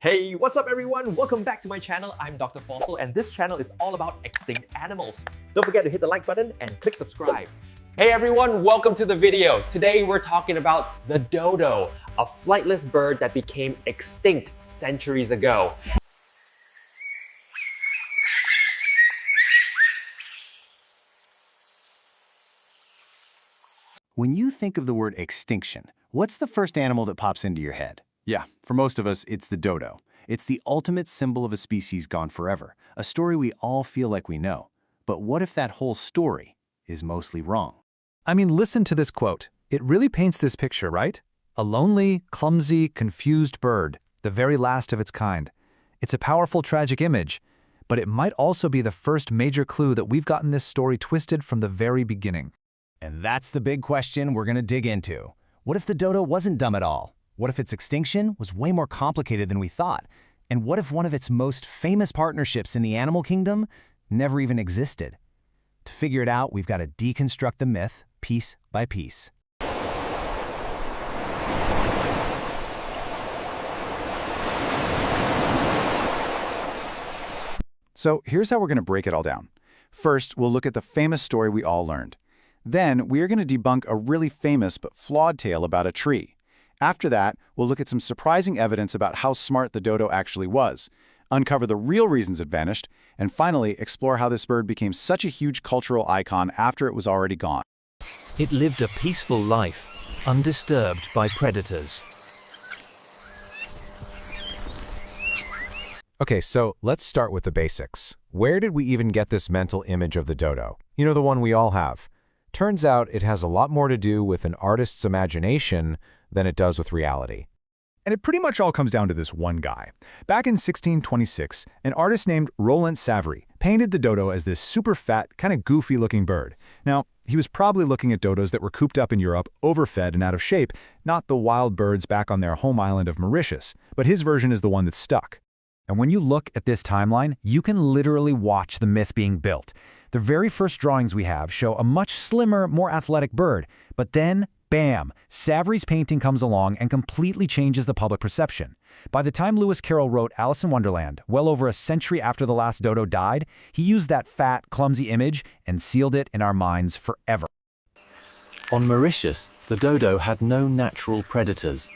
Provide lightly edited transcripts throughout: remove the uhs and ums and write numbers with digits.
Hey, what's up everyone? Welcome back to my channel. I'm Dr. Fossil and this channel is all about extinct animals. Don't forget to hit the like button and click subscribe. Hey everyone, welcome to the video. Today we're talking about the dodo, a flightless bird that became extinct centuries ago. When you think of the word extinction, what's the first animal that pops into your head? Yeah, for most of us, it's the dodo. It's the ultimate symbol of a species gone forever, a story we all feel like we know. But what if that whole story is mostly wrong? I mean, listen to this quote. It really paints this picture, right? A lonely, clumsy, confused bird, the very last of its kind. It's a powerful, tragic image, but it might also be the first major clue that we've gotten this story twisted from the very beginning. And that's the big question we're going to dig into. What if the dodo wasn't dumb at all? What if its extinction was way more complicated than we thought? And what if one of its most famous partnerships in the animal kingdom never even existed? To figure it out, we've got to deconstruct the myth piece by piece. So here's how we're going to break it all down. First, we'll look at the famous story we all learned. Then, we are going to debunk a really famous but flawed tale about a tree. After that, we'll look at some surprising evidence about how smart the dodo actually was, uncover the real reasons it vanished, and finally explore how this bird became such a huge cultural icon after it was already gone. It lived a peaceful life, undisturbed by predators. Okay, so let's start with the basics. Where did we even get this mental image of the dodo? You know, the one we all have. Turns out it has a lot more to do with an artist's imagination than it does with reality. And it pretty much all comes down to this one guy. Back in 1626, an artist named Roland Savary painted the dodo as this super fat, kind of goofy-looking bird. Now, he was probably looking at dodos that were cooped up in Europe, overfed and out of shape, not the wild birds back on their home island of Mauritius, but his version is the one that stuck. And when you look at this timeline, you can literally watch the myth being built. The very first drawings we have show a much slimmer, more athletic bird, but then, bam, Savary's painting comes along and completely changes the public perception. By the time Lewis Carroll wrote Alice in Wonderland, well over a century after the last dodo died, he used that fat, clumsy image and sealed it in our minds forever. On Mauritius, the dodo had no natural predators.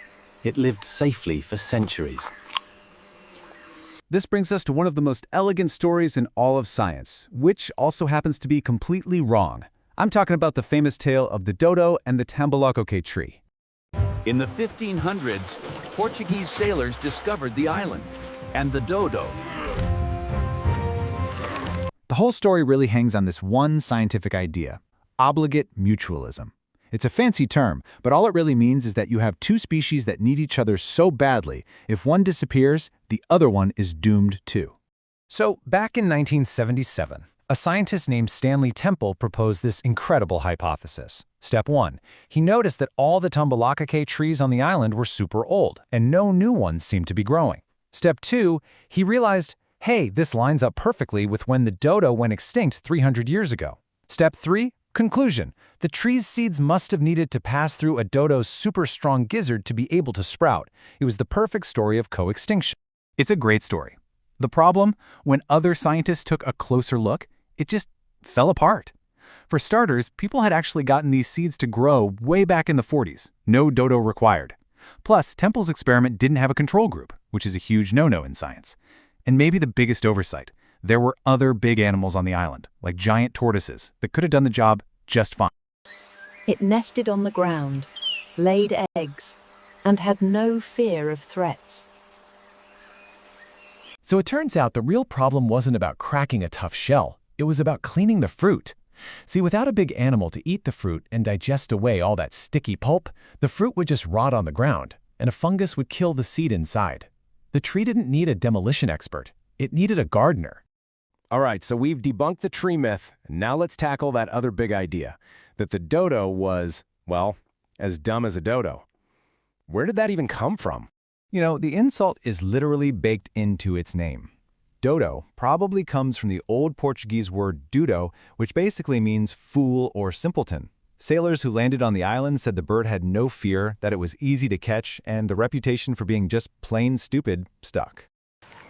It lived safely for centuries. This brings us to one of the most elegant stories in all of science, which also happens to be completely wrong. I'm talking about the famous tale of the dodo and the tambalacoque tree. In the 1500s, Portuguese sailors discovered the island and the dodo. The whole story really hangs on this one scientific idea: obligate mutualism. It's a fancy term, but all it really means is that you have two species that need each other so badly, if one disappears, the other one is doomed too. So, back in 1977, a scientist named Stanley Temple proposed this incredible hypothesis. Step 1. He noticed that all the tambalacoque trees on the island were super old, and no new ones seemed to be growing. Step 2. He realized, hey, this lines up perfectly with when the dodo went extinct 300 years ago. Step 3. Conclusion. The tree's seeds must have needed to pass through a dodo's super strong gizzard to be able to sprout. It was the perfect story of co-extinction. It's a great story. The problem, when other scientists took a closer look, it just fell apart. For starters, people had actually gotten these seeds to grow way back in the 40s. No dodo required. Plus, Temple's experiment didn't have a control group, which is a huge no-no in science. And maybe the biggest oversight, there were other big animals on the island, like giant tortoises, that could have done the job just fine. It nested on the ground, laid eggs, and had no fear of threats. So it turns out the real problem wasn't about cracking a tough shell. It was about cleaning the fruit. See, without a big animal to eat the fruit and digest away all that sticky pulp, the fruit would just rot on the ground, and a fungus would kill the seed inside. The tree didn't need a demolition expert. It needed a gardener. All right, so we've debunked the tree myth. Now let's tackle that other big idea, that the dodo was, well, as dumb as a dodo. Where did that even come from? You know, the insult is literally baked into its name. Dodo probably comes from the old Portuguese word dudo, which basically means fool or simpleton. Sailors who landed on the island said the bird had no fear, that it was easy to catch, and the reputation for being just plain stupid stuck.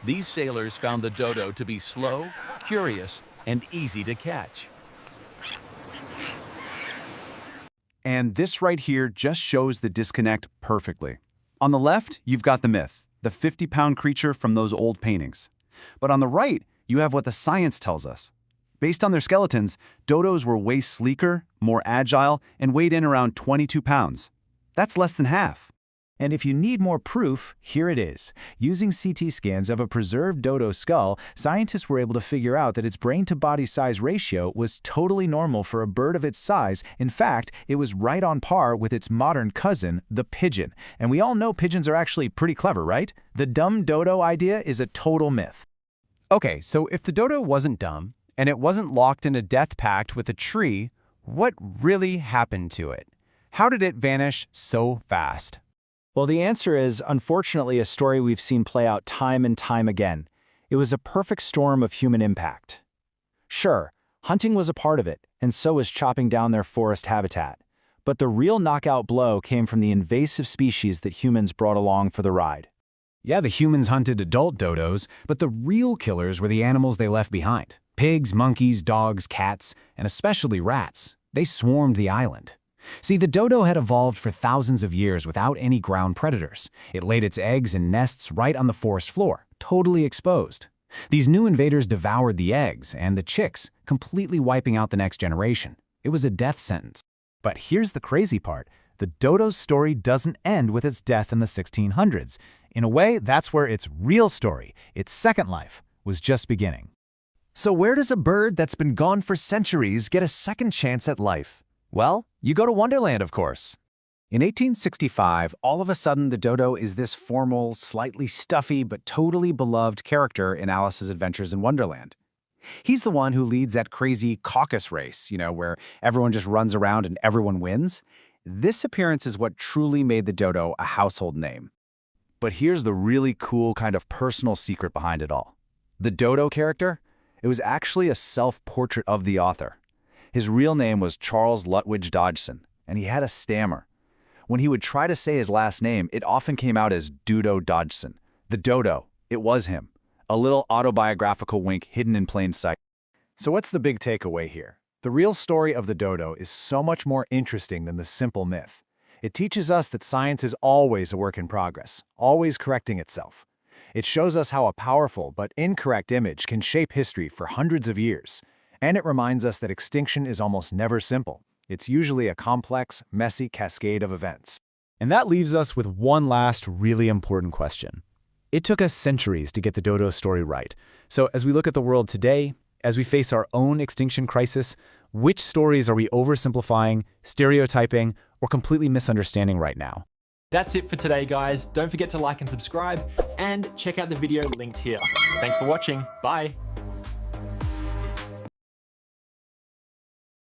These sailors found the dodo to be slow, curious, and easy to catch. And this right here just shows the disconnect perfectly. On the left, you've got the myth, the 50-pound creature from those old paintings. But on the right, you have what the science tells us. Based on their skeletons, dodos were way sleeker, more agile, and weighed in around 22 pounds. That's less than half. And if you need more proof, here it is. Using CT scans of a preserved dodo skull, scientists were able to figure out that its brain-to-body size ratio was totally normal for a bird of its size. In fact, it was right on par with its modern cousin, the pigeon. And we all know pigeons are actually pretty clever, right? The dumb dodo idea is a total myth. Okay, so if the dodo wasn't dumb, and it wasn't locked in a death pact with a tree, what really happened to it? How did it vanish so fast? Well, the answer is, unfortunately, a story we've seen play out time and time again. It was a perfect storm of human impact. Sure, hunting was a part of it, and so was chopping down their forest habitat. But the real knockout blow came from the invasive species that humans brought along for the ride. Yeah, the humans hunted adult dodos, but the real killers were the animals they left behind. Pigs, monkeys, dogs, cats, and especially rats. They swarmed the island. See, the dodo had evolved for thousands of years without any ground predators. It laid its eggs and nests right on the forest floor, totally exposed. These new invaders devoured the eggs and the chicks, completely wiping out the next generation. It was a death sentence. But here's the crazy part. The dodo's story doesn't end with its death in the 1600s. In a way, that's where its real story, its second life, was just beginning. So where does a bird that's been gone for centuries get a second chance at life? Well, you go to Wonderland, of course. In 1865, all of a sudden the dodo is this formal, slightly stuffy, but totally beloved character in Alice's Adventures in Wonderland. He's the one who leads that crazy caucus race, where everyone just runs around and everyone wins. This appearance is what truly made the dodo a household name. But here's the really cool kind of personal secret behind it all. The dodo character? It was actually a self-portrait of the author. His real name was Charles Lutwidge Dodgson, and he had a stammer. When he would try to say his last name, it often came out as Dodo Dodgson. The dodo, it was him. A little autobiographical wink hidden in plain sight. So what's the big takeaway here? The real story of the dodo is so much more interesting than the simple myth. It teaches us that science is always a work in progress, always correcting itself. It shows us how a powerful but incorrect image can shape history for hundreds of years. And it reminds us that extinction is almost never simple. It's usually a complex, messy cascade of events. And that leaves us with one last really important question. It took us centuries to get the dodo story right. So as we look at the world today, as we face our own extinction crisis, which stories are we oversimplifying, stereotyping, or completely misunderstanding right now? That's it for today, guys. Don't forget to like and subscribe, and check out the video linked here. Thanks for watching. Bye.